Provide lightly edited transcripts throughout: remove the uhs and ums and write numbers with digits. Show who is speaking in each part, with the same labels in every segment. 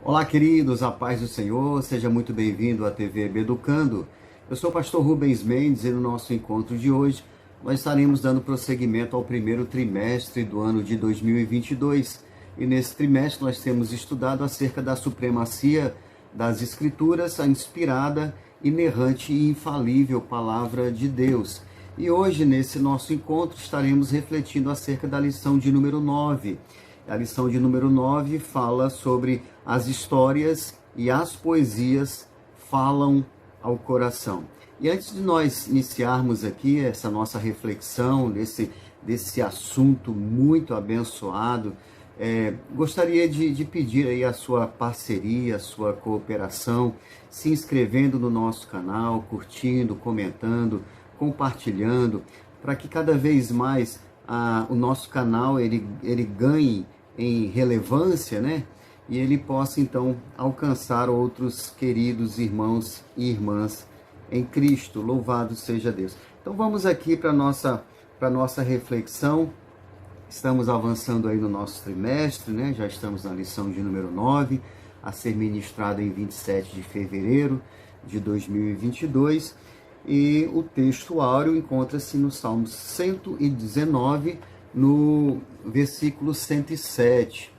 Speaker 1: Olá, queridos, a paz do Senhor, seja muito bem-vindo à TV Beducando. Eu sou o pastor Rubens Mendes e no nosso encontro de hoje nós estaremos dando prosseguimento ao primeiro trimestre do ano de 2022. E nesse trimestre nós temos estudado acerca da supremacia das Escrituras, a inspirada, inerrante e infalível Palavra de Deus. E hoje, nesse nosso encontro, estaremos refletindo acerca da lição de número 9. A lição de número 9 fala sobre as histórias e as poesias falam ao coração. E antes de nós iniciarmos aqui essa nossa reflexão desse assunto muito abençoado, gostaria de pedir aí a sua parceria, a sua cooperação, se inscrevendo no nosso canal, curtindo, comentando, compartilhando, para que cada vez mais o nosso canal ele ganhe em relevância, né? E ele possa então alcançar outros queridos irmãos e irmãs em Cristo. Louvado seja Deus. Então vamos aqui para nossa reflexão. Estamos avançando aí no nosso trimestre, né? Já estamos na lição de número 9, a ser ministrada em 27 de fevereiro de 2022. E o texto áureo encontra-se no Salmo 119, no versículo 107,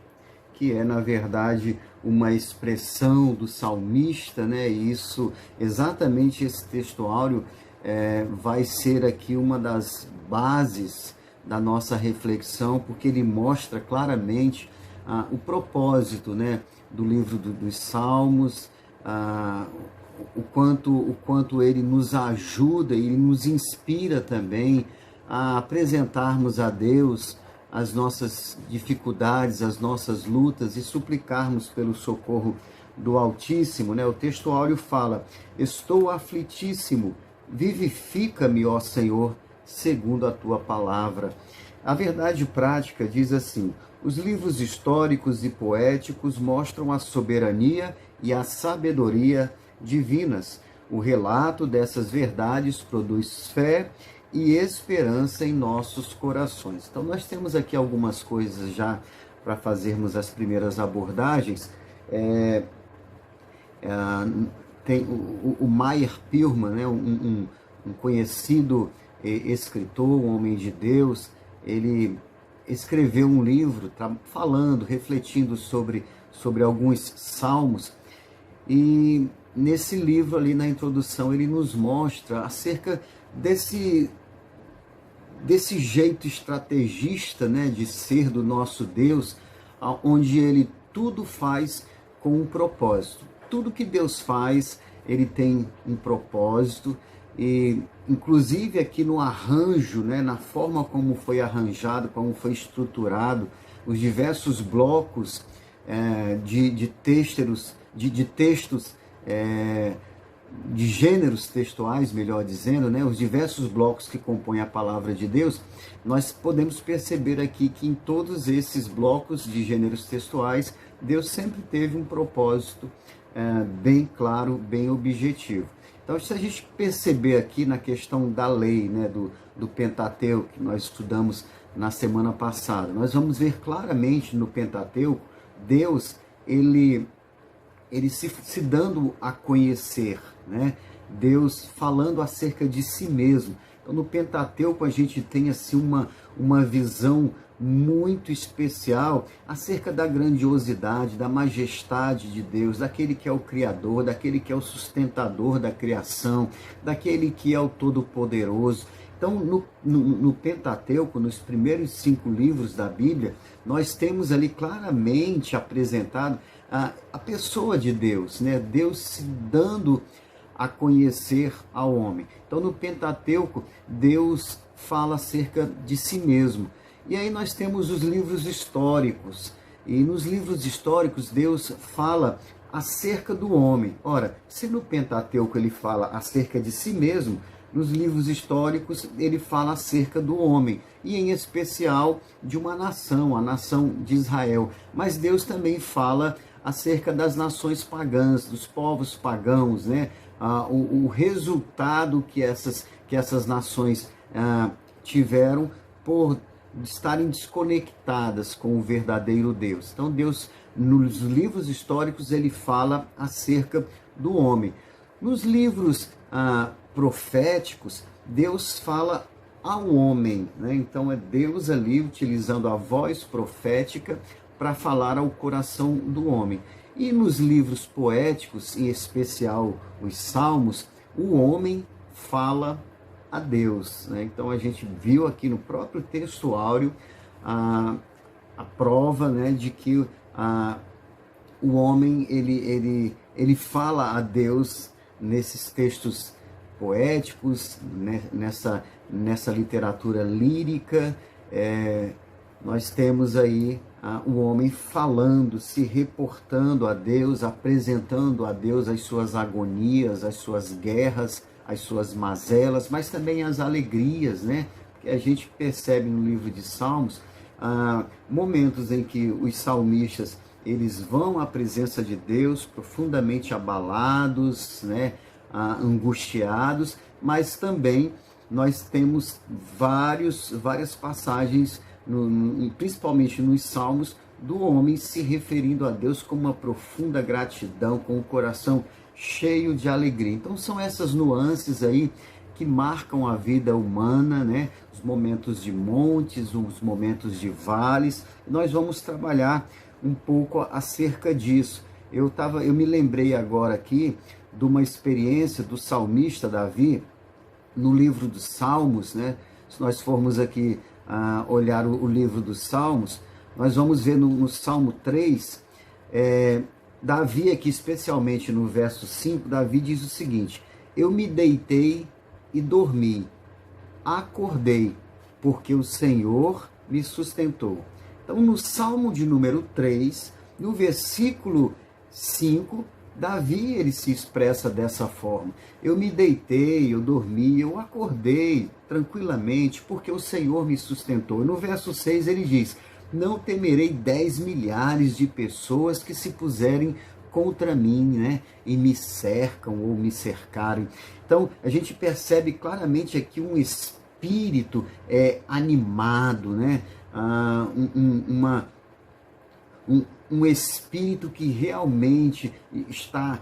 Speaker 1: que é, na verdade, uma expressão do salmista, né? E isso, exatamente esse texto áureo vai ser aqui uma das bases da nossa reflexão, porque ele mostra claramente o propósito, né, do livro dos Salmos, o quanto ele nos ajuda, ele nos inspira também a apresentarmos a Deus as nossas dificuldades, as nossas lutas e suplicarmos pelo socorro do Altíssimo, né? O texto áureo fala: estou aflitíssimo, vivifica-me, ó Senhor, segundo a tua palavra. A verdade prática diz assim: os livros históricos e poéticos mostram a soberania e a sabedoria divinas. O relato dessas verdades produz fé e esperança em nossos corações. Então nós temos aqui algumas coisas já para fazermos as primeiras abordagens. Tem o Meyer Pilman, né, um conhecido escritor, um homem de Deus. Ele escreveu um livro falando, refletindo sobre alguns salmos, e nesse livro ali na introdução ele nos mostra acerca desse jeito estrategista, né, de ser do nosso Deus, onde ele tudo faz com um propósito. Tudo que Deus faz, ele tem um propósito, e inclusive aqui no arranjo, né, na forma como foi arranjado, como foi estruturado, os diversos blocos de textos, de gêneros textuais, melhor dizendo, né, os diversos blocos que compõem a palavra de Deus, nós podemos perceber aqui que em todos esses blocos de gêneros textuais, Deus sempre teve um propósito bem claro, bem objetivo. Então, se a gente perceber aqui na questão da lei, né, do Pentateuco, que nós estudamos na semana passada, nós vamos ver claramente no Pentateuco, Deus, ele se dando a conhecer, né? Deus falando acerca de si mesmo. Então, no Pentateuco a gente tem assim uma visão muito especial acerca da grandiosidade, da majestade de Deus, daquele que é o Criador, daquele que é o sustentador da criação, daquele que é o Todo-Poderoso. Então, no Pentateuco, nos primeiros 5 livros da Bíblia, nós temos ali claramente apresentado a pessoa de Deus, né? Deus se dando a conhecer ao homem. Então, no Pentateuco, Deus fala acerca de si mesmo. E aí nós temos os livros históricos. E nos livros históricos, Deus fala acerca do homem. Ora, se no Pentateuco ele fala acerca de si mesmo, nos livros históricos ele fala acerca do homem, e em especial de uma nação, a nação de Israel. Mas Deus também fala acerca das nações pagãs, dos povos pagãos, né? O resultado que essas nações tiveram por estarem desconectadas com o verdadeiro Deus. Então Deus, nos livros históricos, ele fala acerca do homem. Nos livros proféticos, Deus fala ao homem, né? Então é Deus ali utilizando a voz profética para falar ao coração do homem. E nos livros poéticos, em especial os Salmos, o homem fala a Deus, né? Então a gente viu aqui no próprio texto áureo a prova, né, de que o homem ele fala a Deus nesses textos poéticos, né, nessa literatura lírica. Nós temos aí o homem falando, se reportando a Deus, apresentando a Deus as suas agonias, as suas guerras, as suas mazelas, mas também as alegrias, né? Que a gente percebe no livro de Salmos, momentos em que os salmistas eles vão à presença de Deus profundamente abalados, né? Angustiados, mas também nós temos várias passagens, principalmente nos Salmos, do homem se referindo a Deus com uma profunda gratidão, com o coração cheio de alegria. Então são essas nuances aí que marcam a vida humana, né? Os momentos de montes, os momentos de vales. Nós vamos trabalhar um pouco acerca disso. Eu me lembrei agora aqui de uma experiência do salmista Davi no livro dos Salmos, né? Se nós formos aqui olhar o livro dos Salmos, nós vamos ver no Salmo 3, Davi aqui, especialmente no verso 5, Davi diz o seguinte: eu me deitei e dormi, acordei, porque o Senhor me sustentou. Então, no Salmo de número 3, no versículo 5, Davi ele se expressa dessa forma: eu me deitei, eu dormi, eu acordei tranquilamente, porque o Senhor me sustentou. E no verso 6 ele diz: não temerei 10 milhares de pessoas que se puserem contra mim, né, e me cercam ou me cercarem. Então a gente percebe claramente aqui um espírito animado, né, um espírito que realmente está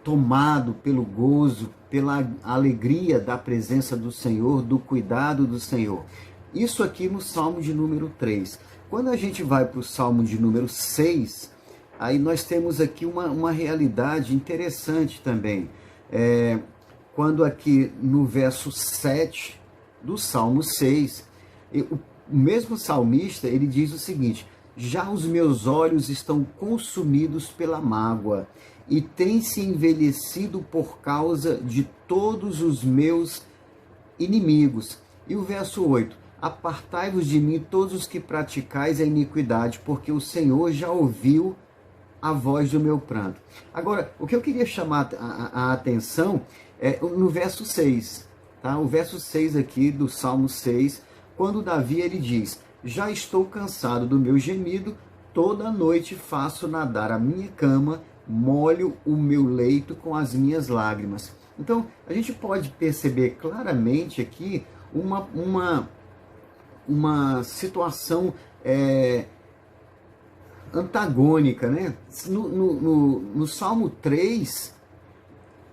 Speaker 1: tomado pelo gozo, pela alegria da presença do Senhor, do cuidado do Senhor. Isso aqui no Salmo de número 3. Quando a gente vai para o Salmo de número 6, aí nós temos aqui uma realidade interessante também. Quando aqui no verso 7 do Salmo 6, o mesmo salmista ele diz o seguinte: já os meus olhos estão consumidos pela mágoa e têm se envelhecido por causa de todos os meus inimigos. E o verso 8: apartai-vos de mim todos os que praticais a iniquidade, porque o Senhor já ouviu a voz do meu pranto. Agora, o que eu queria chamar a atenção é no verso 6, tá? O verso 6 aqui do Salmo 6, quando Davi ele diz: já estou cansado do meu gemido, toda noite faço nadar a minha cama, molho o meu leito com as minhas lágrimas. Então, a gente pode perceber claramente aqui uma situação antagônica, né? No Salmo 3,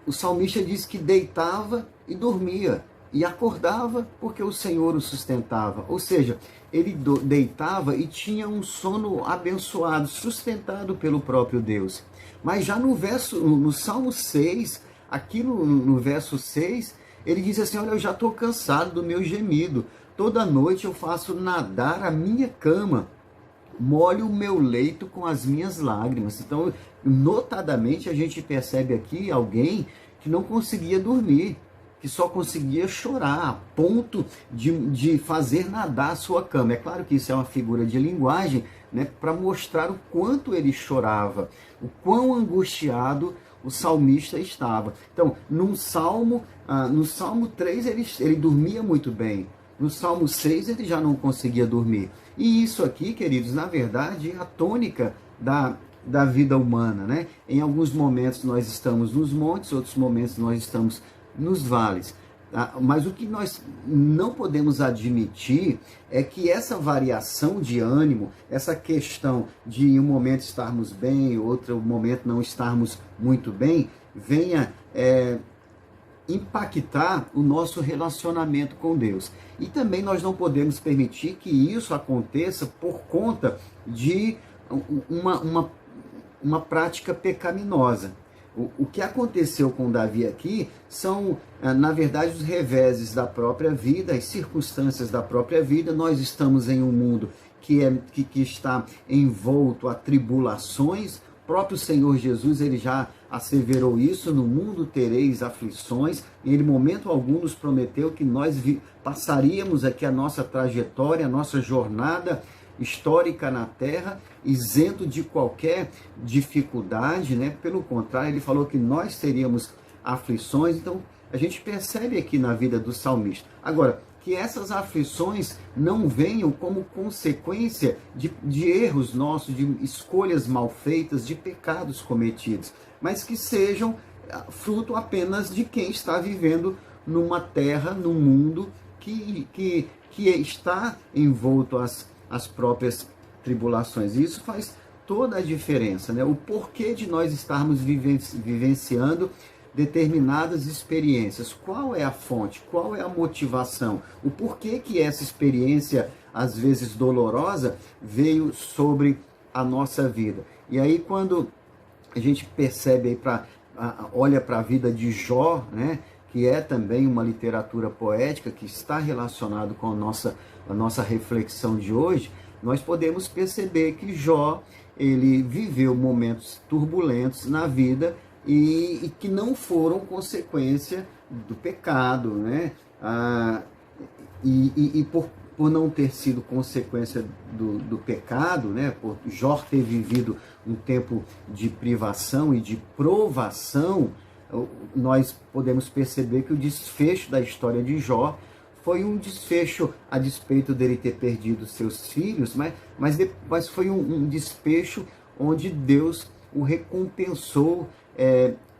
Speaker 1: o salmista diz que deitava e dormia, e acordava porque o Senhor o sustentava. Ou seja, ele deitava e tinha um sono abençoado, sustentado pelo próprio Deus. Mas já no Salmo 6, aqui no verso 6, ele diz assim: olha, eu já estou cansado do meu gemido, toda noite eu faço nadar a minha cama, molho o meu leito com as minhas lágrimas. Então, notadamente, a gente percebe aqui alguém que não conseguia dormir, que só conseguia chorar, a ponto de fazer nadar a sua cama. É claro que isso é uma figura de linguagem, né, para mostrar o quanto ele chorava, o quão angustiado o salmista estava. Então, no Salmo 3, ele dormia muito bem. No Salmo 6, ele já não conseguia dormir. E isso aqui, queridos, na verdade, é a tônica da vida humana, né? Em alguns momentos nós estamos nos montes, outros momentos nós estamos nos vales. Tá? Mas o que nós não podemos admitir é que essa variação de ânimo, essa questão de em um momento estarmos bem, outro momento não estarmos muito bem, venha impactar o nosso relacionamento com Deus. E também nós não podemos permitir que isso aconteça por conta de uma prática pecaminosa. O que aconteceu com Davi aqui são, na verdade, os reveses da própria vida, as circunstâncias da própria vida. Nós estamos em um mundo que está envolto a tribulações. O próprio Senhor Jesus, ele já asseverou isso: no mundo tereis aflições. E ele, em momento algum, nos prometeu que nós passaríamos aqui a nossa trajetória, a nossa jornada histórica na Terra, isento de qualquer dificuldade, né? Pelo contrário, ele falou que nós teríamos aflições. Então, a gente percebe aqui na vida do salmista. Agora, que essas aflições não venham como consequência de erros nossos, de escolhas mal feitas, de pecados cometidos, mas que sejam fruto apenas de quem está vivendo numa terra, num mundo que está envolto às próprias tribulações. Isso faz toda a diferença, né? O porquê de nós estarmos vivenciando determinadas experiências. Qual é a fonte? Qual é a motivação? O porquê que essa experiência, às vezes dolorosa, veio sobre a nossa vida? E aí, quando a gente percebe, olha para a vida de Jó, né? Que é também uma literatura poética que está relacionado com a nossa reflexão de hoje, nós podemos perceber que Jó, ele viveu momentos turbulentos na vida e que não foram consequência do pecado, né? Por não ter sido consequência do pecado, né? Por Jó ter vivido um tempo de privação e de provação, nós podemos perceber que o desfecho da história de Jó foi um desfecho a despeito dele ter perdido seus filhos, mas foi um desfecho onde Deus o recompensou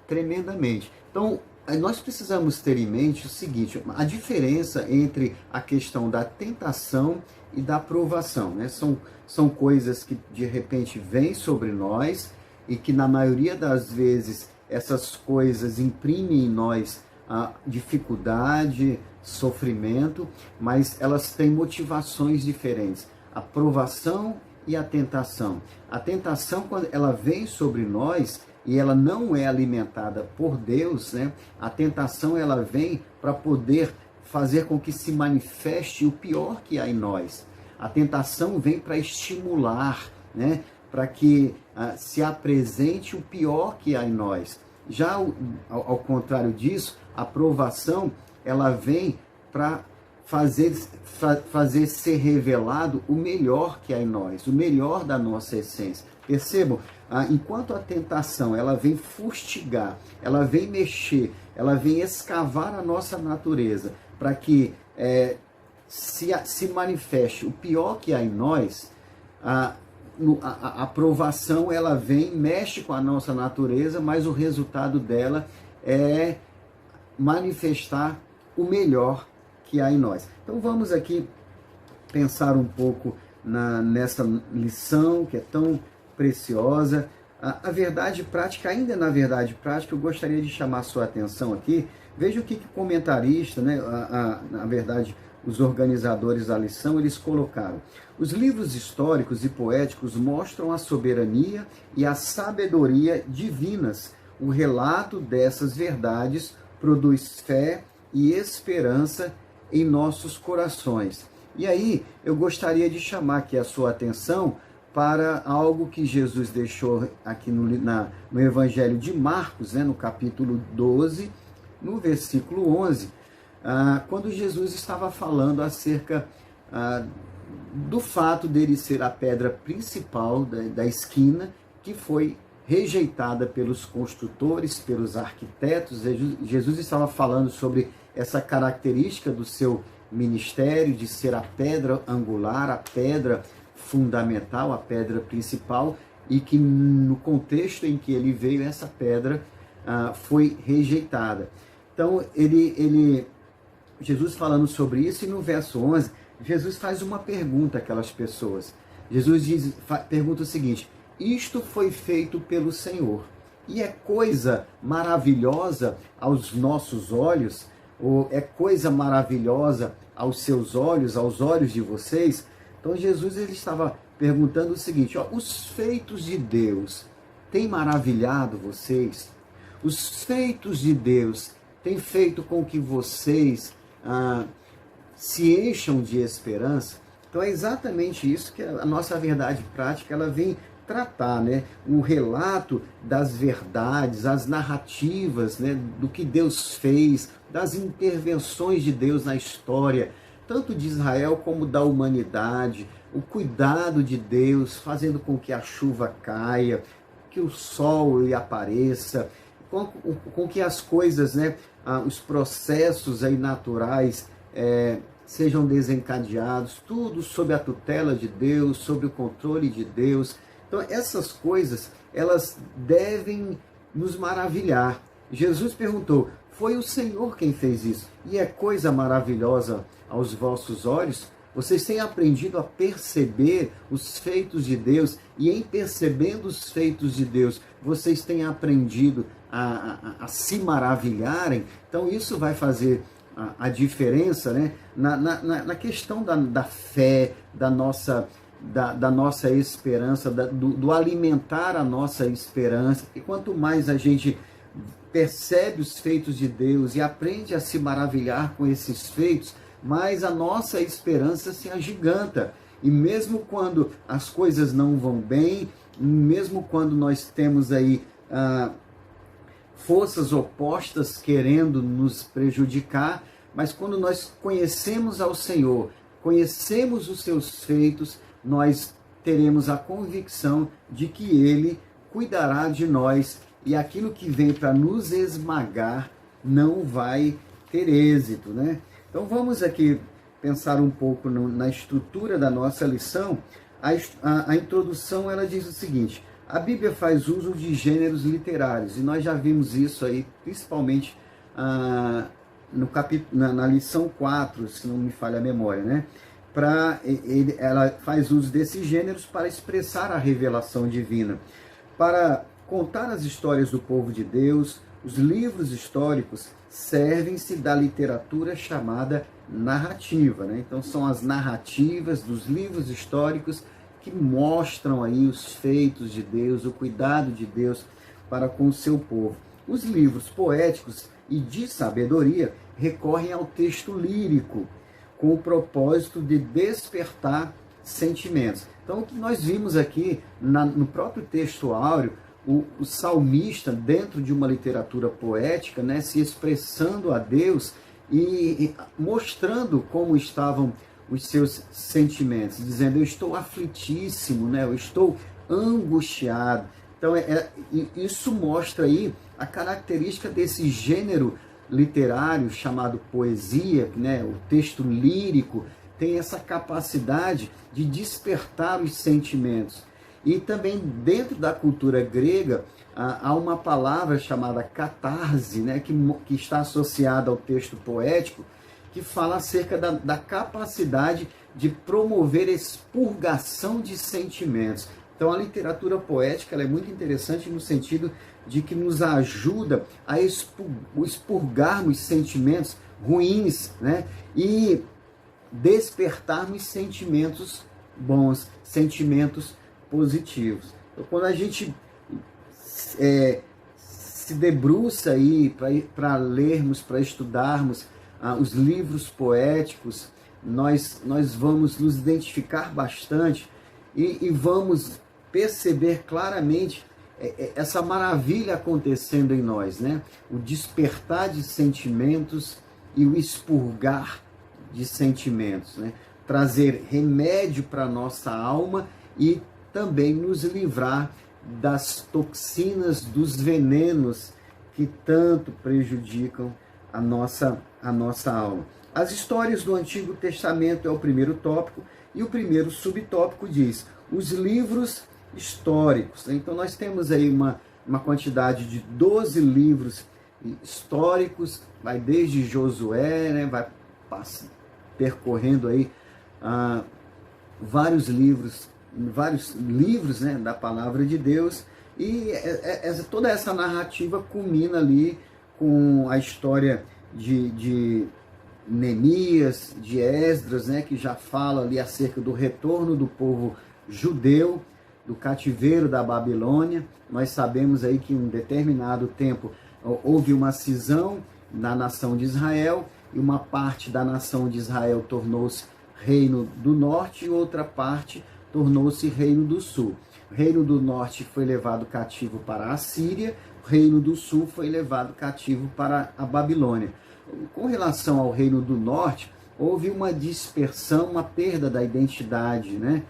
Speaker 1: tremendamente. Então, nós precisamos ter em mente o seguinte: a diferença entre a questão da tentação e da provação, né? São coisas que de repente vêm sobre nós e que na maioria das vezes essas coisas imprimem em nós a dificuldade, sofrimento, mas elas têm motivações diferentes. A provação e a tentação. A tentação, quando ela vem sobre nós e ela não é alimentada por Deus, né? A tentação, ela vem para poder fazer com que se manifeste o pior que há em nós. A tentação vem para estimular, né? Para que se apresente o pior que há em nós. Já ao contrário disso, a provação, ela vem para fazer ser revelado o melhor que há em nós, o melhor da nossa essência. Percebam, enquanto a tentação, ela vem fustigar, ela vem mexer, ela vem escavar a nossa natureza, para que se manifeste o pior que há em nós. A provação, ela vem, mexe com a nossa natureza, mas o resultado dela é manifestar o melhor que há em nós. Então vamos aqui pensar um pouco nessa lição que é tão preciosa. A verdade prática, ainda na verdade prática, eu gostaria de chamar a sua atenção aqui. Veja o que comentarista, né, na verdade, os organizadores da lição, eles colocaram: os livros históricos e poéticos mostram a soberania e a sabedoria divinas. O relato dessas verdades produz fé e esperança em nossos corações. E aí, eu gostaria de chamar aqui a sua atenção para algo que Jesus deixou aqui no Evangelho de Marcos, né, no capítulo 12, no versículo 11, quando Jesus estava falando acerca do fato dele ser a pedra principal da esquina, que foi rejeitada pelos construtores, pelos arquitetos. Jesus estava falando sobre essa característica do seu ministério, de ser a pedra angular, a pedra fundamental, a pedra principal, e que no contexto em que ele veio, essa pedra foi rejeitada. Então, ele Jesus falando sobre isso, e no verso 11, Jesus faz uma pergunta àquelas pessoas. Jesus pergunta o seguinte: isto foi feito pelo Senhor, e é coisa maravilhosa aos nossos olhos, ou é coisa maravilhosa aos seus olhos, aos olhos de vocês? Então Jesus ele estava perguntando o seguinte: ó, os feitos de Deus têm maravilhado vocês? Os feitos de Deus têm feito com que vocês se encham de esperança? Então é exatamente isso que a nossa verdade prática ela vem tratar, né? O relato das verdades, as narrativas, né? Do que Deus fez, das intervenções de Deus na história, tanto de Israel como da humanidade, o cuidado de Deus fazendo com que a chuva caia, que o sol apareça, com que as coisas, né? Os processos aí naturais sejam desencadeados, tudo sob a tutela de Deus, sob o controle de Deus. Então essas coisas, elas devem nos maravilhar. Jesus perguntou: foi o Senhor quem fez isso? E é coisa maravilhosa aos vossos olhos? Vocês têm aprendido a perceber os feitos de Deus, e em percebendo os feitos de Deus, vocês têm aprendido a se maravilharem? Então isso vai fazer a diferença, né? na questão da fé, da nossa esperança, do alimentar a nossa esperança. E quanto mais a gente percebe os feitos de Deus e aprende a se maravilhar com esses feitos, mais a nossa esperança se agiganta. E mesmo quando as coisas não vão bem, mesmo quando nós temos aí forças opostas querendo nos prejudicar, mas quando nós conhecemos ao Senhor, conhecemos os seus feitos, nós teremos a convicção de que Ele cuidará de nós, e aquilo que vem para nos esmagar não vai ter êxito, né? Então vamos aqui pensar um pouco na estrutura da nossa lição. A introdução ela diz o seguinte: a Bíblia faz uso de gêneros literários, e nós já vimos isso aí, principalmente na lição 4, se não me falha a memória, né? Ela faz uso desses gêneros para expressar a revelação divina. Para contar as histórias do povo de Deus, os livros históricos servem-se da literatura chamada narrativa, né? Então são as narrativas dos livros históricos que mostram aí os feitos de Deus, o cuidado de Deus para com o seu povo. Os livros poéticos e de sabedoria recorrem ao texto lírico, com o propósito de despertar sentimentos. Então, o que nós vimos aqui no próprio texto áureo, o salmista, dentro de uma literatura poética, né, se expressando a Deus e mostrando como estavam os seus sentimentos, dizendo: eu estou aflitíssimo, né, eu estou angustiado. Então, isso mostra aí a característica desse gênero literário chamado poesia, né? O texto lírico tem essa capacidade de despertar os sentimentos. E também dentro da cultura grega há uma palavra chamada catarse, né? que está associada ao texto poético, que fala acerca da capacidade de promover expurgação de sentimentos. Então a literatura poética ela é muito interessante no sentido de que nos ajuda a expurgarmos sentimentos ruins, né? E despertarmos sentimentos bons, sentimentos positivos. Então, quando a gente se debruça aí para lermos, para estudarmos os livros poéticos, nós vamos nos identificar bastante e vamos perceber claramente essa maravilha acontecendo em nós, né? O despertar de sentimentos e o expurgar de sentimentos, né? Trazer remédio para a nossa alma e também nos livrar das toxinas, dos venenos que tanto prejudicam a nossa alma. As histórias do Antigo Testamento é o primeiro tópico, e o primeiro subtópico diz: os livros históricos. Então nós temos aí uma quantidade de 12 livros históricos, vai desde Josué, né, vai percorrendo aí vários livros, né, da palavra de Deus, e toda essa narrativa culmina ali com a história de Neemias, de Esdras, né, que já fala ali acerca do retorno do povo judeu do cativeiro da Babilônia. Nós sabemos aí que em um determinado tempo houve uma cisão na nação de Israel, e uma parte da nação de Israel tornou-se reino do norte e outra parte tornou-se reino do sul. O reino do norte foi levado cativo para a Síria, o reino do sul foi levado cativo para a Babilônia. Com relação ao reino do norte, houve uma dispersão, uma perda da identidade, né,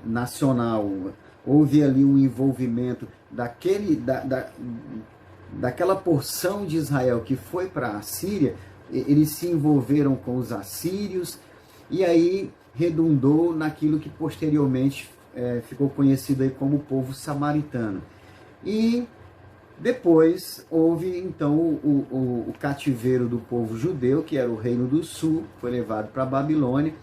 Speaker 1: nacional. Houve ali um envolvimento daquela porção de Israel que foi para a Síria. Eles se envolveram com os assírios, e aí redundou naquilo que posteriormente ficou conhecido aí como o povo samaritano. E depois houve então o cativeiro do povo judeu, que era o reino do sul, foi levado para a Babilônia,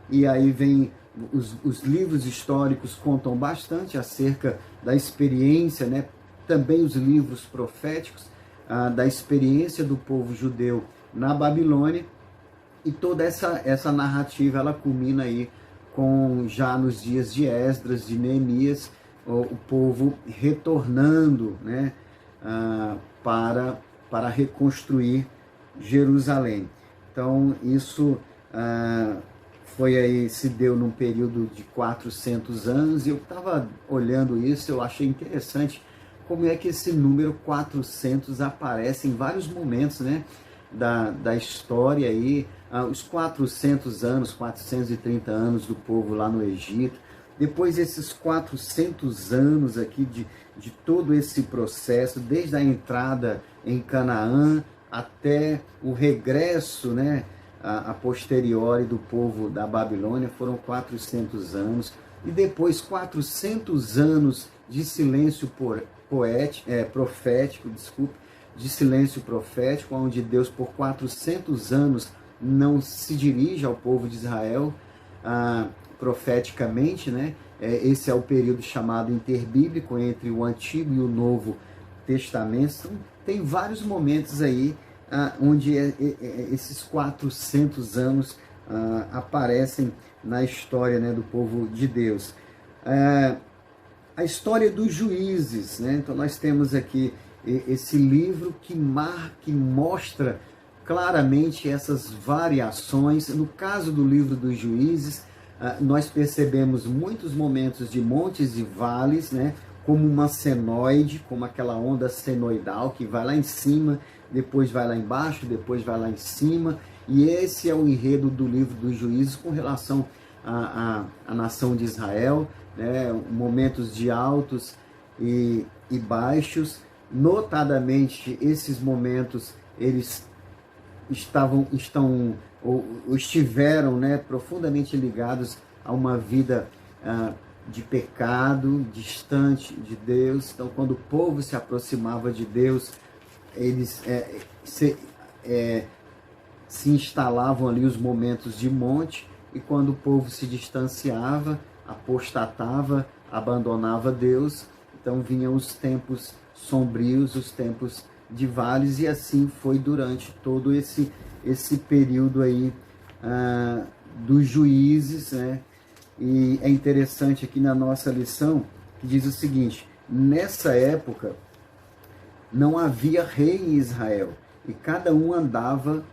Speaker 1: e aí vem os livros históricos contam bastante acerca da experiência, né? Também os livros proféticos, da experiência do povo judeu na Babilônia, e toda essa narrativa ela culmina aí com, já nos dias de Esdras, de Neemias, o povo retornando, né, para reconstruir Jerusalém. Então isso se deu num período de 400 anos, e eu estava olhando isso, eu achei interessante como é que esse número 400 aparece em vários momentos, né, da história aí, os 400 anos, 430 anos do povo lá no Egito, depois esses 400 anos aqui de todo esse processo, desde a entrada em Canaã até o regresso, né, a posteriori do povo da Babilônia, foram 400 anos, e depois 400 anos de silêncio profético, de silêncio profético, onde Deus por 400 anos não se dirige ao povo de Israel profeticamente, né? Esse é o período chamado interbíblico, entre o Antigo e o Novo Testamento. Então, tem vários momentos aí onde esses 400 anos aparecem na história, né, do povo de Deus. A história dos juízes, né? Então nós temos aqui esse livro que mostra claramente essas variações. No caso do livro dos juízes, nós percebemos muitos momentos de montes e vales, né? Como uma senoide, como aquela onda senoidal que vai lá em cima, depois vai lá embaixo, depois vai lá em cima. E esse é o enredo do livro dos juízes com relação à nação de Israel, né? Momentos de altos e baixos. Notadamente, esses momentos eles estiveram, né, profundamente ligados a uma vida de pecado, distante de Deus. Então, quando o povo se aproximava de Deus, eles se instalavam ali os momentos de monte, e quando o povo se distanciava, apostatava, abandonava Deus, então vinham os tempos sombrios, os tempos de vales, e assim foi durante todo esse período aí dos juízes, né? E é interessante aqui na nossa lição que diz o seguinte: nessa época não havia rei em Israel, e cada um andava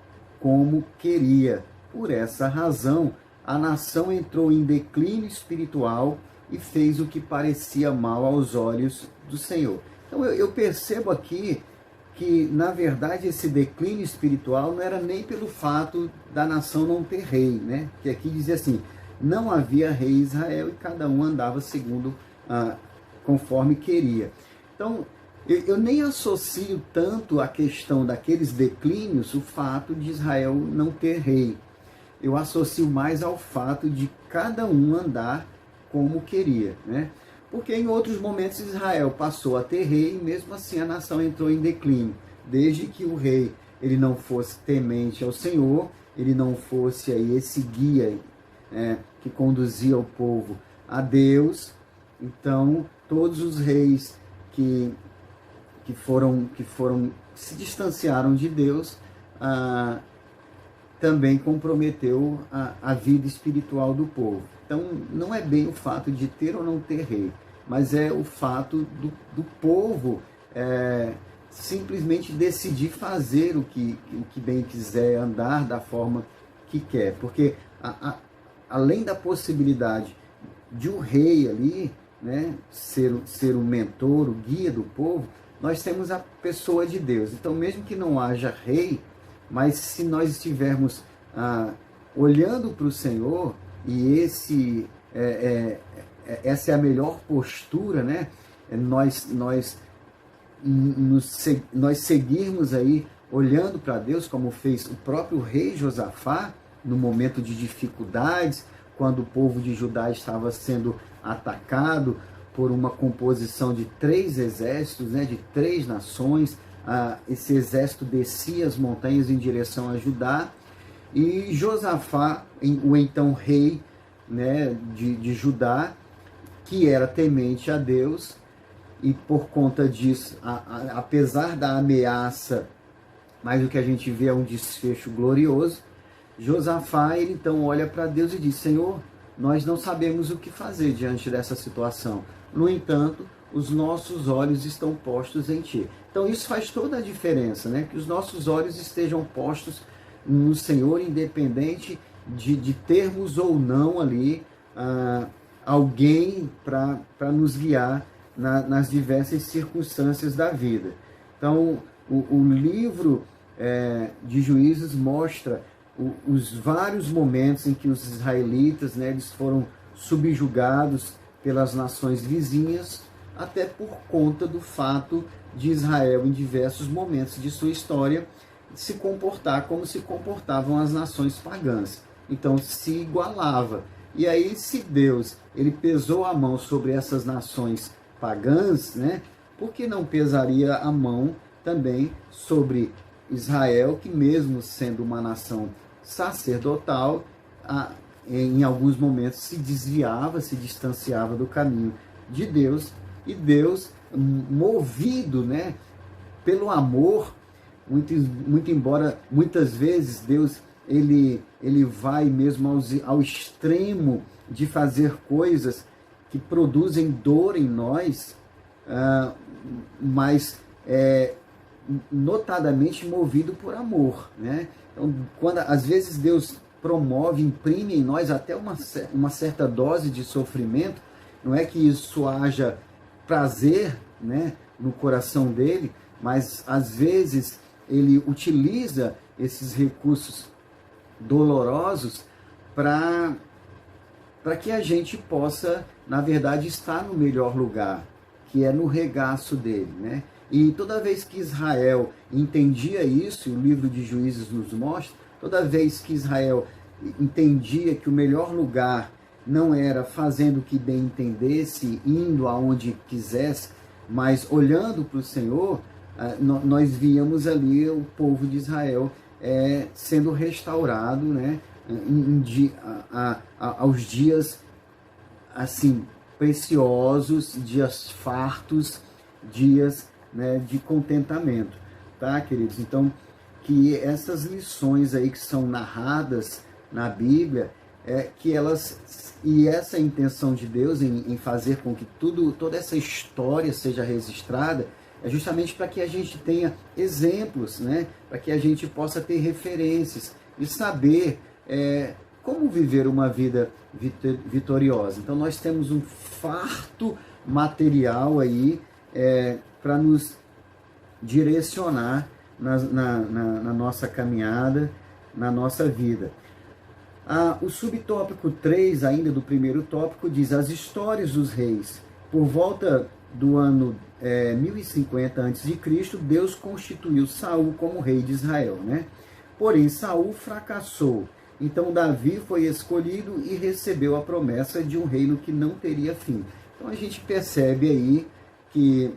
Speaker 1: como queria. Por essa razão, a nação entrou em declínio espiritual e fez o que parecia mal aos olhos do Senhor. Então eu percebo aqui que, na verdade, esse declínio espiritual não era nem pelo fato da nação não ter rei, né? Que aqui dizia assim: não havia rei em Israel e cada um andava segundo, conforme queria. Então, eu nem associo tanto a questão daqueles declínios o fato de Israel não ter rei. Eu associo mais ao fato de cada um andar como queria, né? Porque em outros momentos Israel passou a ter rei, e mesmo assim a nação entrou em declínio, desde que o rei ele não fosse temente ao Senhor, ele não fosse aí esse guia que conduzia o povo a Deus. Então, todos os reis que se distanciaram de Deus, também comprometeu a vida espiritual do povo. Então, não é bem o fato de ter ou não ter rei, mas é o fato do povo simplesmente decidir fazer o que bem quiser, andar da forma que quer. Porque, além da possibilidade de um rei ali, né, ser o mentor, o guia do povo, nós temos a pessoa de Deus. Então, mesmo que não haja rei, mas se nós estivermos olhando para o Senhor, e essa é a melhor postura, né? Nós seguirmos aí olhando para Deus, como fez o próprio rei Josafá, no momento de dificuldades, quando o povo de Judá estava sendo atacado por uma composição de 3 exércitos, né, de 3 nações. Esse exército descia as montanhas em direção a Judá, e Josafá, o então rei, né, de Judá, que era temente a Deus, e por conta disso, apesar da ameaça, mas o que a gente vê é um desfecho glorioso. Josafá, ele então olha para Deus e diz: Senhor, nós não sabemos o que fazer diante dessa situação. No entanto, os nossos olhos estão postos em Ti. Então isso faz toda a diferença, né? Que os nossos olhos estejam postos no Senhor, independente de termos ou não ali alguém para nos guiar nas diversas circunstâncias da vida. Então, o livro de Juízes mostra os vários momentos em que os israelitas, né, eles foram subjugados pelas nações vizinhas, até por conta do fato de Israel, em diversos momentos de sua história, se comportar como se comportavam as nações pagãs. Então, se igualava. E aí, se Deus ele pesou a mão sobre essas nações pagãs, né, por que não pesaria a mão também sobre Israel, que mesmo sendo uma nação sacerdotal, em alguns momentos se desviava, se distanciava do caminho de Deus, e Deus, movido, né, pelo amor, muito embora muitas vezes Deus ele vai mesmo ao extremo de fazer coisas que produzem dor em nós, mas notadamente movido por amor, né? Então, às vezes Deus promove, imprime em nós até uma certa dose de sofrimento, não é que isso haja prazer, né, no coração dele, mas às vezes ele utiliza esses recursos dolorosos para que a gente possa, na verdade, estar no melhor lugar, que é no regaço dele, né? E toda vez que Israel entendia isso, e o livro de Juízes nos mostra, toda vez que Israel entendia que o melhor lugar não era fazendo o que bem entendesse, indo aonde quisesse, mas olhando para o Senhor, nós víamos ali o povo de Israel sendo restaurado, né, aos dias assim preciosos, dias fartos, dias, né, de contentamento, tá, queridos? Então, que essas lições aí que são narradas na Bíblia, que elas, e essa é a intenção de Deus em fazer com que toda essa história seja registrada, é justamente para que a gente tenha exemplos, né? Para que a gente possa ter referências e saber como viver uma vida vitoriosa. Então nós temos um farto material aí para nos direcionar na nossa caminhada, na nossa vida. O subtópico 3, ainda do primeiro tópico, diz: as histórias dos reis. Por volta do ano 1050 a.C., Deus constituiu Saul como rei de Israel, né? Porém, Saul fracassou. Então, Davi foi escolhido e recebeu a promessa de um reino que não teria fim. Então, a gente percebe aí que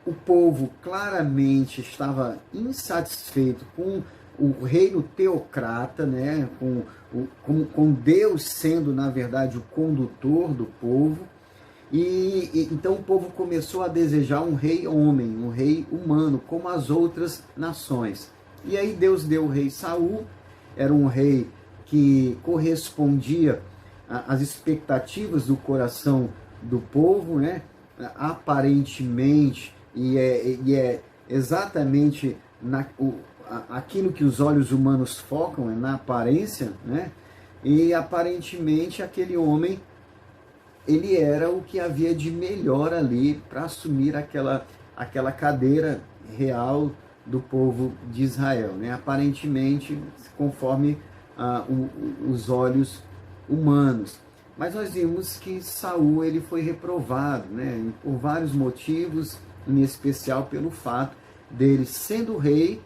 Speaker 1: o povo claramente estava insatisfeito com o reino teocrata, né? com Deus sendo, na verdade, o condutor do povo. E então o povo começou a desejar um rei homem, um rei humano, como as outras nações. E aí Deus deu o rei Saul, era um rei que correspondia às expectativas do coração do povo, né? Aparentemente, e é exatamente aquilo que os olhos humanos focam, é na aparência, né? E aparentemente aquele homem, ele era o que havia de melhor ali para assumir aquela cadeira real do povo de Israel, né? Aparentemente, conforme os olhos humanos. Mas nós vimos que Saul ele foi reprovado, né? Por vários motivos, em especial pelo fato dele, sendo rei,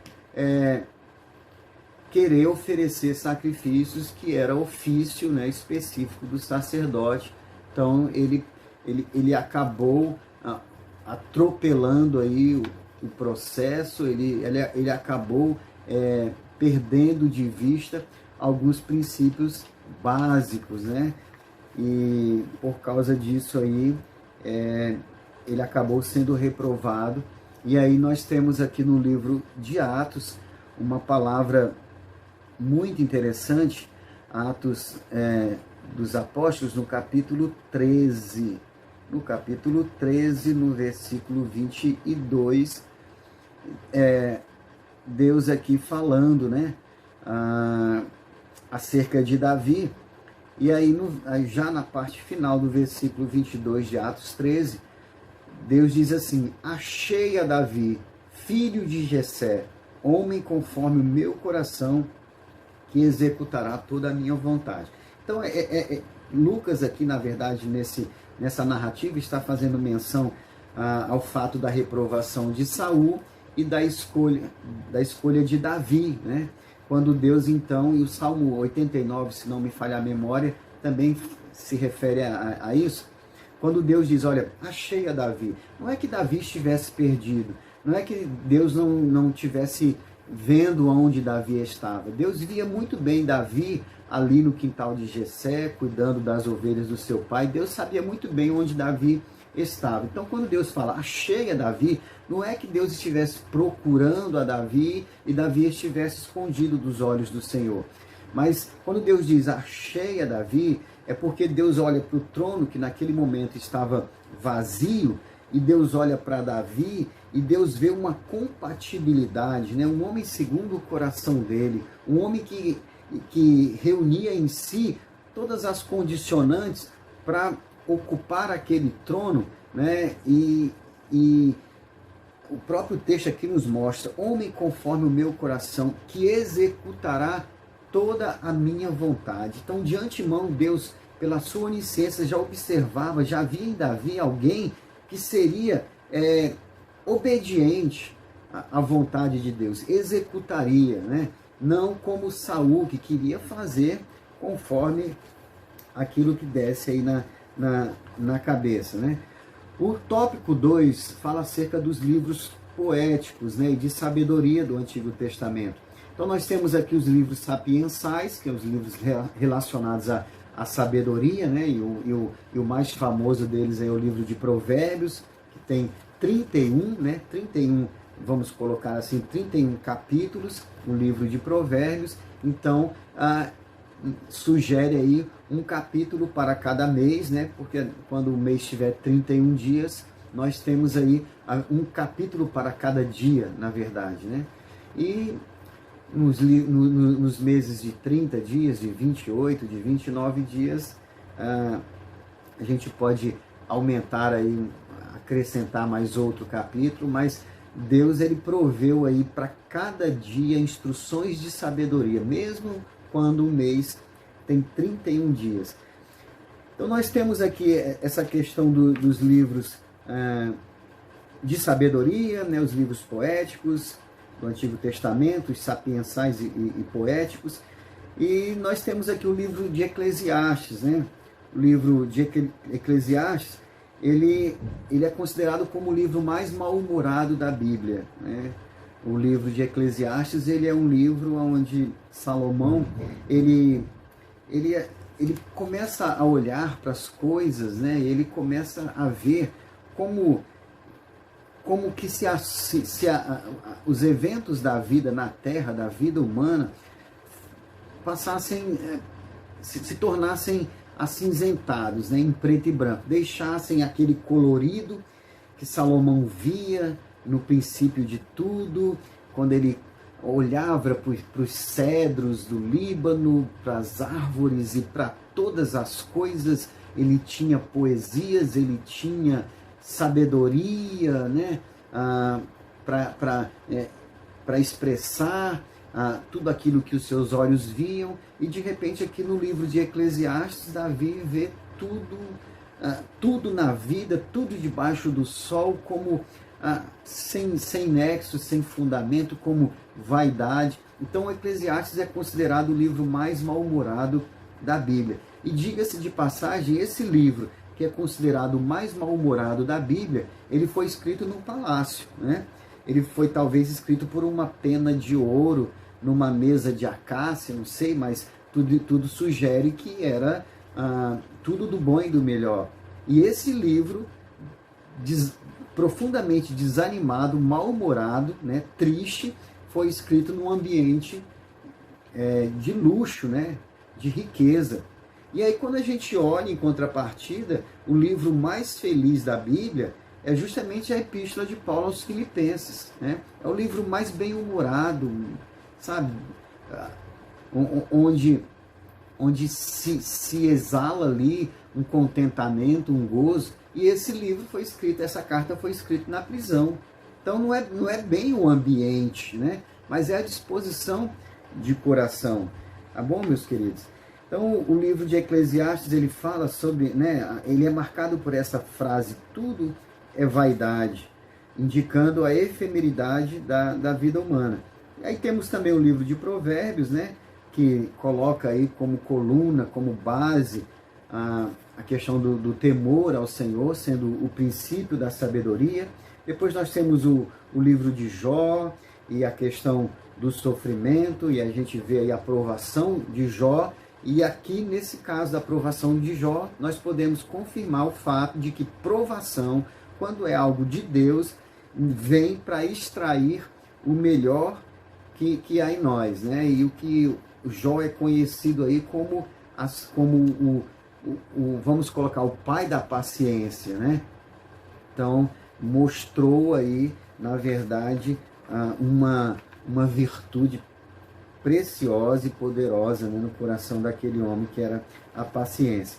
Speaker 1: querer oferecer sacrifícios que era ofício, né, específico do sacerdote. Então ele acabou atropelando aí o processo, ele acabou perdendo de vista alguns princípios básicos, né? E por causa disso aí, ele acabou sendo reprovado. E aí nós temos aqui no livro de Atos uma palavra muito interessante, Atos dos Apóstolos, no capítulo 13. No capítulo 13, no versículo 22, Deus aqui falando, né, acerca de Davi. E aí, já na parte final do versículo 22 de Atos 13, Deus diz assim: achei a Davi, filho de Jessé, homem conforme o meu coração, que executará toda a minha vontade. Então, Lucas aqui, na verdade, nessa narrativa, está fazendo menção ao fato da reprovação de Saul e da escolha de Davi, né? Quando Deus, então, e o Salmo 89, se não me falha a memória, também se refere a isso. Quando Deus diz, olha, achei a Davi, não é que Davi estivesse perdido, não é que Deus não tivesse vendo onde Davi estava. Deus via muito bem Davi ali no quintal de Jessé, cuidando das ovelhas do seu pai. Deus sabia muito bem onde Davi estava. Então, quando Deus fala, achei a Davi, não é que Deus estivesse procurando a Davi e Davi estivesse escondido dos olhos do Senhor. Mas quando Deus diz, achei a Davi, é porque Deus olha para o trono que naquele momento estava vazio, e Deus olha para Davi e Deus vê uma compatibilidade, né? Um homem segundo o coração dele, um homem que reunia em si todas as condicionantes para ocupar aquele trono, né? E o próprio texto aqui nos mostra, homem conforme o meu coração, que executará toda a minha vontade. Então, de antemão, Deus, pela sua onisciência, já observava, já via em Davi alguém que seria obediente à vontade de Deus, executaria, né? Não como Saul, que queria fazer conforme aquilo que desce aí na cabeça, né? O tópico 2 fala acerca dos livros poéticos, né, e de sabedoria do Antigo Testamento. Então nós temos aqui os livros sapiensais, que são os livros relacionados à sabedoria, né, e o mais famoso deles é o livro de Provérbios, que tem 31, né, 31, vamos colocar assim, 31 capítulos, o livro de Provérbios. Então, sugere aí um capítulo para cada mês, né? Porque quando o mês tiver 31 dias, nós temos aí um capítulo para cada dia, na verdade, né? E nos meses de 30 dias, de 28, de 29 dias, a gente pode aumentar aí, acrescentar mais outro capítulo, mas Deus, ele proveu aí para cada dia instruções de sabedoria, mesmo quando o mês tem 31 dias. Então nós temos aqui essa questão dos livros de sabedoria, né, os livros poéticos do Antigo Testamento, os sapiensais e poéticos, e nós temos aqui o livro de Eclesiastes, né? O livro de Eclesiastes, ele é considerado como o livro mais mal-humorado da Bíblia, né? O livro de Eclesiastes, ele é um livro onde Salomão, ele começa a olhar para as coisas, né? Ele começa a ver como que os eventos da vida na Terra, da vida humana, passassem, se tornassem acinzentados, né, em preto e branco, deixassem aquele colorido que Salomão via no princípio de tudo, quando ele olhava para os cedros do Líbano, para as árvores e para todas as coisas. Ele tinha poesias, ele tinha sabedoria, né, para expressar tudo aquilo que os seus olhos viam. E de repente aqui no livro de Eclesiastes, Davi vê tudo na vida, tudo debaixo do sol, como sem nexo, sem fundamento, como vaidade. Então o Eclesiastes é considerado o livro mais mal-humorado da Bíblia. E diga-se de passagem, esse livro, que é considerado o mais mal-humorado da Bíblia, ele foi escrito num palácio, né? Ele foi talvez escrito por uma pena de ouro, numa mesa de acácia, não sei, mas tudo sugere que era tudo do bom e do melhor. E esse livro, profundamente desanimado, mal-humorado, né, triste, foi escrito num ambiente de luxo, né, de riqueza. E aí, quando a gente olha em contrapartida, o livro mais feliz da Bíblia é justamente a Epístola de Paulo aos Filipenses, né? É o livro mais bem-humorado, sabe? Onde se exala ali um contentamento, um gozo. E esse livro foi escrito, essa carta foi escrita na prisão. Então não é bem o ambiente, né? Mas é a disposição de coração. Tá bom, meus queridos? Então o livro de Eclesiastes, ele fala sobre, né? Ele é marcado por essa frase: tudo é vaidade, indicando a efemeridade da vida humana. E aí temos também o livro de Provérbios, né? Que coloca aí como coluna, como base, a questão do temor ao Senhor, sendo o princípio da sabedoria. Depois nós temos o livro de Jó e a questão do sofrimento, e a gente vê aí a aprovação de Jó. E aqui, nesse caso da aprovação de Jó, nós podemos confirmar o fato de que provação, quando é algo de Deus, vem para extrair o melhor que há em nós, né? E o que Jó é conhecido aí como vamos colocar, o pai da paciência, né? Então, mostrou aí, na verdade, uma virtude preciosa e poderosa, né, no coração daquele homem, que era a paciência.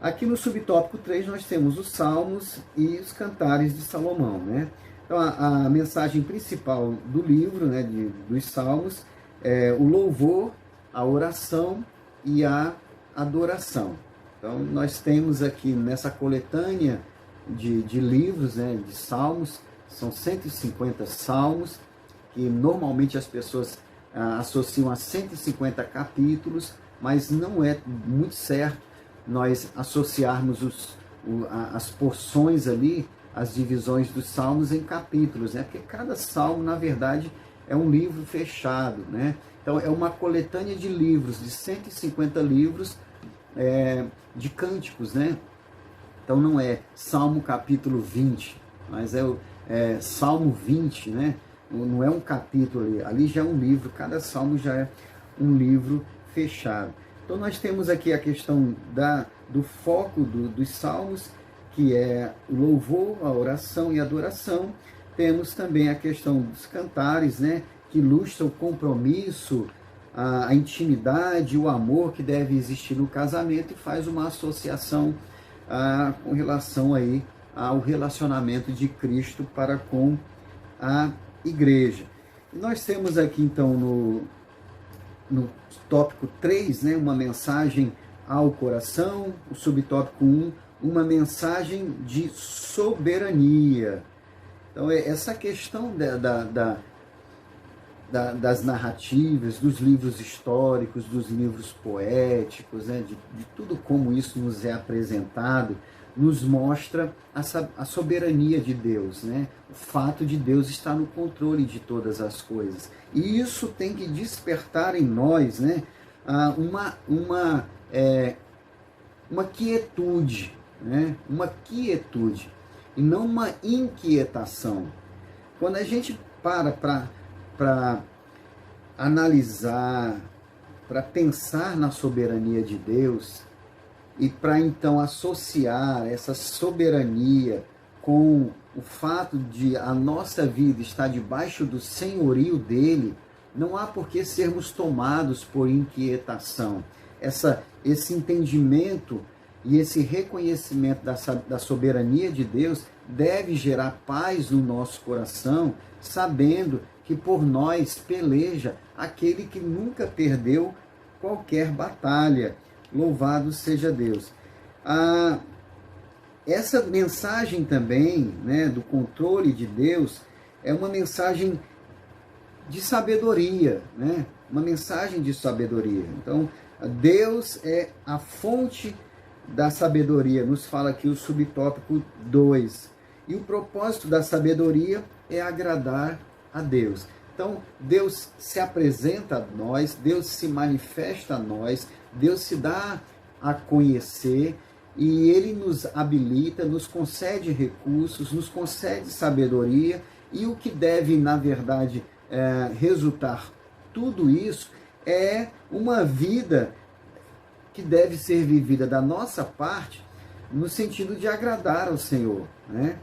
Speaker 1: Aqui no subtópico 3 nós temos os Salmos e os Cantares de Salomão, né? Então a mensagem principal do livro, né, dos Salmos, é o louvor, a oração e a adoração. Então nós temos aqui nessa coletânea de livros, né, de Salmos, são 150 Salmos, que normalmente as pessoas associam a 150 capítulos, mas não é muito certo nós associarmos as porções ali, as divisões dos salmos em capítulos, né? Porque cada salmo, na verdade, é um livro fechado, né? Então é uma coletânea de livros, de 150 livros de cânticos, né? Então não é Salmo capítulo 20, mas é Salmo 20, né? Não é um capítulo ali já é um livro, cada salmo já é um livro fechado. Então nós temos aqui a questão do foco dos salmos, que é o louvor, a oração e a adoração. Temos também a questão dos cantares, né, que ilustra o compromisso, a intimidade, o amor que deve existir no casamento, e faz uma associação com relação aí ao relacionamento de Cristo para com a igreja. E nós temos aqui então no tópico 3, né, uma mensagem ao coração, o subtópico 1, uma mensagem de soberania. Então essa questão das narrativas, dos livros históricos, dos livros poéticos, né, de tudo como isso nos é apresentado, nos mostra a soberania de Deus, né? O fato de Deus estar no controle de todas as coisas. E isso tem que despertar em nós, né, uma quietude, né? Uma quietude, e não uma inquietação. Quando a gente para analisar, para pensar na soberania de Deus, e para então associar essa soberania com o fato de a nossa vida estar debaixo do senhorio dele, não há por que sermos tomados por inquietação. Esse entendimento e esse reconhecimento da soberania de Deus deve gerar paz no nosso coração, sabendo que por nós peleja aquele que nunca perdeu qualquer batalha. Louvado seja Deus. Essa mensagem também, né, do controle de Deus, é uma mensagem de sabedoria, né? Uma mensagem de sabedoria. Então, Deus é a fonte da sabedoria. Nos fala aqui o subtópico 2. E o propósito da sabedoria é agradar a Deus. Então, Deus se apresenta a nós, Deus se manifesta a nós, Deus se dá a conhecer e Ele nos habilita, nos concede recursos, nos concede sabedoria, e o que deve, na verdade, resultar tudo isso é uma vida que deve ser vivida da nossa parte no sentido de agradar ao Senhor, né?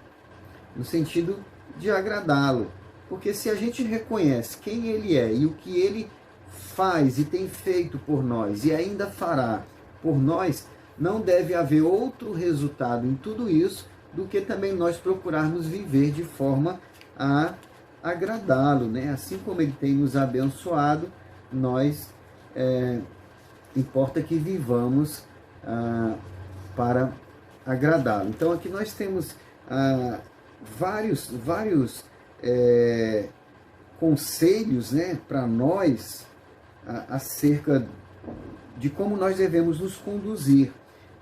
Speaker 1: No sentido de agradá-lo. Porque se a gente reconhece quem Ele é e o que Ele faz e tem feito por nós e ainda fará por nós, não deve haver outro resultado em tudo isso do que também nós procurarmos viver de forma a agradá-lo, né? Assim como Ele tem nos abençoado, nós importa que vivamos para agradá-lo. Então aqui nós temos vários conselhos, né, para nós acerca de como nós devemos nos conduzir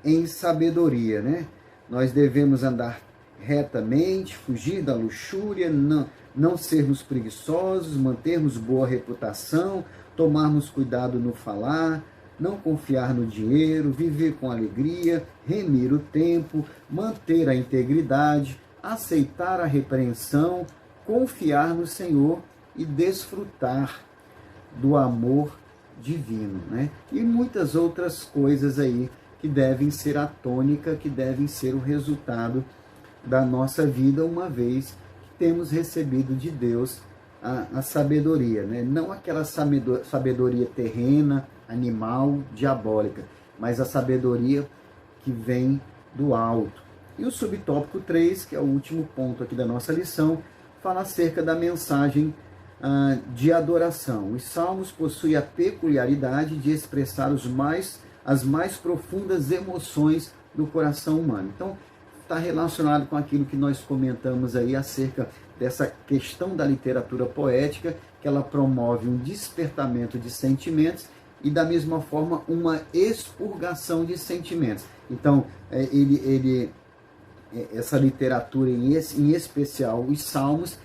Speaker 1: em sabedoria, né? Nós devemos andar retamente, fugir da luxúria, não sermos preguiçosos, mantermos boa reputação, tomarmos cuidado no falar, não confiar no dinheiro, viver com alegria, remir o tempo, manter a integridade, aceitar a repreensão, confiar no Senhor e desfrutar do amor divino, né? E muitas outras coisas aí que devem ser a tônica, que devem ser o resultado da nossa vida, uma vez que temos recebido de Deus a sabedoria, né? Não aquela sabedoria terrena, animal, diabólica, mas a sabedoria que vem do alto. E o subtópico 3, que é o último ponto aqui da nossa lição, fala acerca da mensagem de adoração. Os salmos possuem a peculiaridade de expressar as mais profundas emoções do coração humano. Então, está relacionado com aquilo que nós comentamos aí acerca dessa questão da literatura poética, que ela promove um despertamento de sentimentos e, da mesma forma, uma expurgação de sentimentos. Então, essa literatura, em especial os salmos,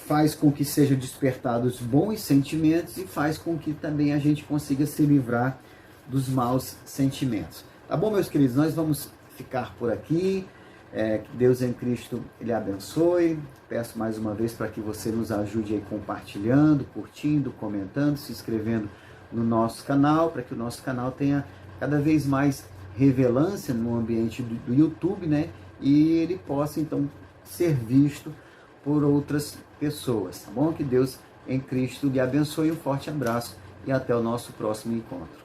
Speaker 1: faz com que sejam despertados bons sentimentos e faz com que também a gente consiga se livrar dos maus sentimentos. Tá bom, meus queridos? Nós vamos ficar por aqui. Que Deus em Cristo Ele abençoe. Peço mais uma vez para que você nos ajude aí compartilhando, curtindo, comentando, se inscrevendo no nosso canal, para que o nosso canal tenha cada vez mais relevância no ambiente do YouTube, né? E ele possa então ser visto por outras pessoas, tá bom? Que Deus em Cristo lhe abençoe, um forte abraço e até o nosso próximo encontro.